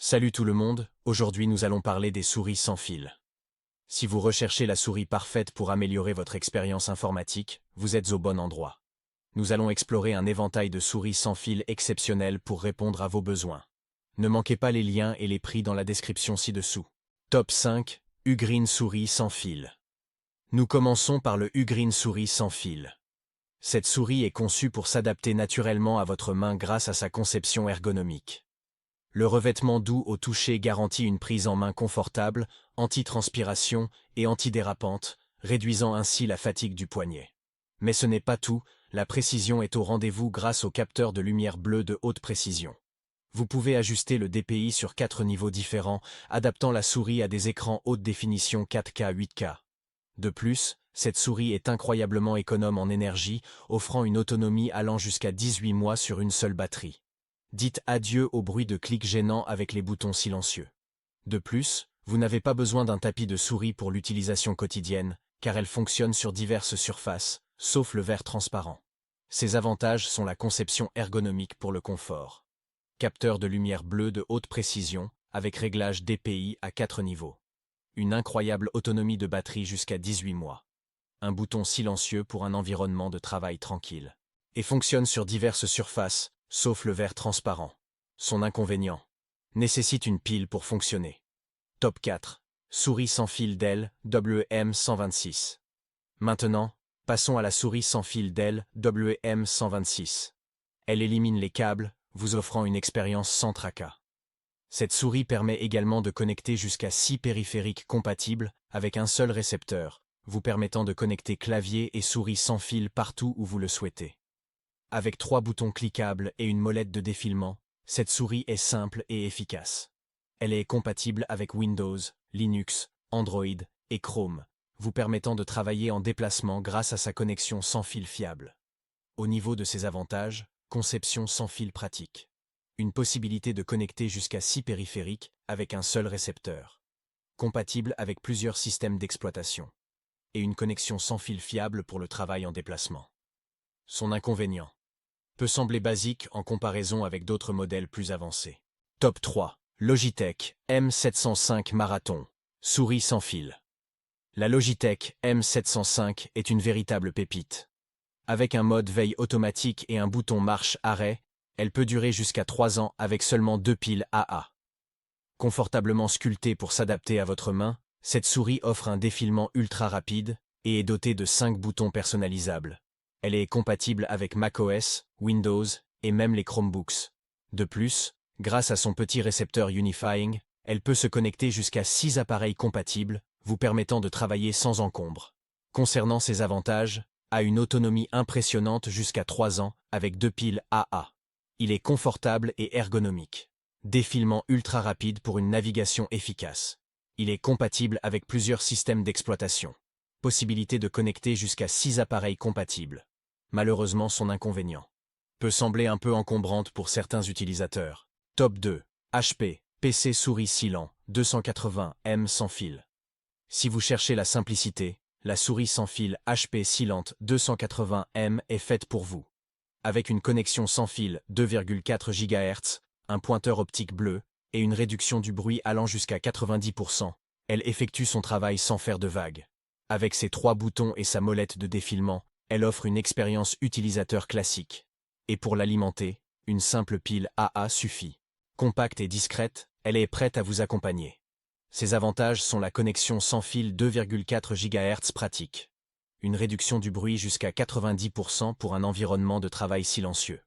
Salut tout le monde, aujourd'hui nous allons parler des souris sans fil. Si vous recherchez la souris parfaite pour améliorer votre expérience informatique, vous êtes au bon endroit. Nous allons explorer un éventail de souris sans fil exceptionnelles pour répondre à vos besoins. Ne manquez pas les liens et les prix dans la description ci-dessous. Top 5, Ugreen souris sans fil. Nous commençons par le Ugreen souris sans fil. Cette souris est conçue pour s'adapter naturellement à votre main grâce à sa conception ergonomique. Le revêtement doux au toucher garantit une prise en main confortable, anti-transpiration et antidérapante, réduisant ainsi la fatigue du poignet. Mais ce n'est pas tout, la précision est au rendez-vous grâce au capteur de lumière bleue de haute précision. Vous pouvez ajuster le DPI sur 4 niveaux différents, adaptant la souris à des écrans haute définition 4K 8K. De plus, cette souris est incroyablement économe en énergie, offrant une autonomie allant jusqu'à 18 mois sur une seule batterie. Dites adieu au bruit de clics gênants avec les boutons silencieux. De plus, vous n'avez pas besoin d'un tapis de souris pour l'utilisation quotidienne, car elle fonctionne sur diverses surfaces, sauf le verre transparent. Ses avantages sont la conception ergonomique pour le confort. Capteur de lumière bleue de haute précision, avec réglage DPI à 4 niveaux. Une incroyable autonomie de batterie jusqu'à 18 mois. Un bouton silencieux pour un environnement de travail tranquille. Et fonctionne sur diverses surfaces, sauf le verre transparent. Son inconvénient. Nécessite une pile pour fonctionner. Top 4. Souris sans fil Dell WM126. Maintenant, passons à la souris sans fil Dell WM126. Elle élimine les câbles, vous offrant une expérience sans tracas. Cette souris permet également de connecter jusqu'à 6 périphériques compatibles avec un seul récepteur, vous permettant de connecter clavier et souris sans fil partout où vous le souhaitez. Avec 3 boutons cliquables et une molette de défilement, cette souris est simple et efficace. Elle est compatible avec Windows, Linux, Android et Chrome, vous permettant de travailler en déplacement grâce à sa connexion sans fil fiable. Au niveau de ses avantages, conception sans fil pratique. Une possibilité de connecter jusqu'à 6 périphériques avec un seul récepteur. Compatible avec plusieurs systèmes d'exploitation. Et une connexion sans fil fiable pour le travail en déplacement. Son inconvénient. Peut sembler basique en comparaison avec d'autres modèles plus avancés. Top 3. Logitech M705 Marathon. Souris sans fil. La Logitech M705 est une véritable pépite. Avec un mode veille automatique et un bouton marche-arrêt, elle peut durer jusqu'à 3 ans avec seulement 2 piles AA. Confortablement sculptée pour s'adapter à votre main, cette souris offre un défilement ultra rapide et est dotée de 5 boutons personnalisables. Elle est compatible avec macOS, Windows et même les Chromebooks. De plus, grâce à son petit récepteur Unifying, elle peut se connecter jusqu'à 6 appareils compatibles, vous permettant de travailler sans encombre. Concernant ses avantages, a une autonomie impressionnante jusqu'à 3 ans avec 2 piles AA. Il est confortable et ergonomique. Défilement ultra rapide pour une navigation efficace. Il est compatible avec plusieurs systèmes d'exploitation. Possibilité de connecter jusqu'à 6 appareils compatibles. Malheureusement, son inconvénient. Peut sembler un peu encombrante pour certains utilisateurs. Top 2. HP, PC souris Silan, 280M sans fil. Si vous cherchez la simplicité, la souris sans fil HP Silant 280M est faite pour vous. Avec une connexion sans fil 2,4 GHz, un pointeur optique bleu, et une réduction du bruit allant jusqu'à 90%, elle effectue son travail sans faire de vagues. Avec ses 3 boutons et sa molette de défilement, elle offre une expérience utilisateur classique. Et pour l'alimenter, une simple pile AA suffit. Compacte et discrète, elle est prête à vous accompagner. Ses avantages sont la connexion sans fil 2,4 GHz pratique. Une réduction du bruit jusqu'à 90% pour un environnement de travail silencieux.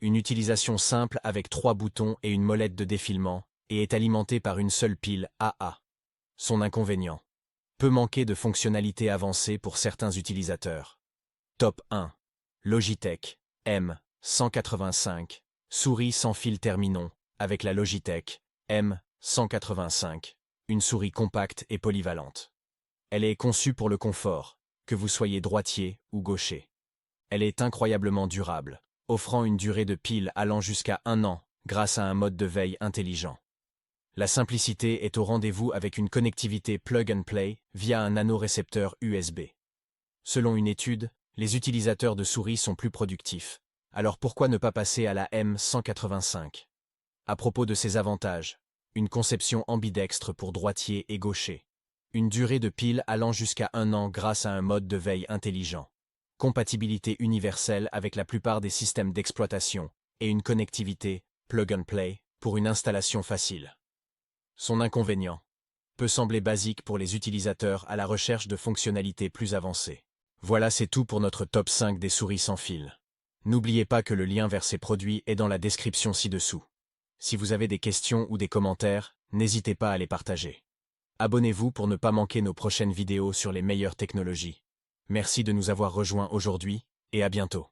Une utilisation simple avec 3 boutons et une molette de défilement, et est alimentée par une seule pile AA. Son inconvénient. Peut manquer de fonctionnalités avancées pour certains utilisateurs. Top 1. Logitech M185. Souris sans fil terminon, avec la Logitech M185. Une souris compacte et polyvalente. Elle est conçue pour le confort, que vous soyez droitier ou gaucher. Elle est incroyablement durable, offrant une durée de pile allant jusqu'à 1 an grâce à un mode de veille intelligent. La simplicité est au rendez-vous avec une connectivité plug and play via un nanorécepteur USB. Selon une étude, les utilisateurs de souris sont plus productifs. Alors pourquoi ne pas passer à la M185? À propos de ses avantages, Une conception ambidextre pour droitier et gaucher. Une durée de pile allant jusqu'à 1 an grâce à un mode de veille intelligent. Compatibilité universelle avec la plupart des systèmes d'exploitation et une connectivité plug and play pour une installation facile. Son inconvénient peut sembler basique pour les utilisateurs à la recherche de fonctionnalités plus avancées. Voilà, c'est tout pour notre top 5 des souris sans fil. N'oubliez pas que le lien vers ces produits est dans la description ci-dessous. Si vous avez des questions ou des commentaires, n'hésitez pas à les partager. Abonnez-vous pour ne pas manquer nos prochaines vidéos sur les meilleures technologies. Merci de nous avoir rejoints aujourd'hui, et à bientôt.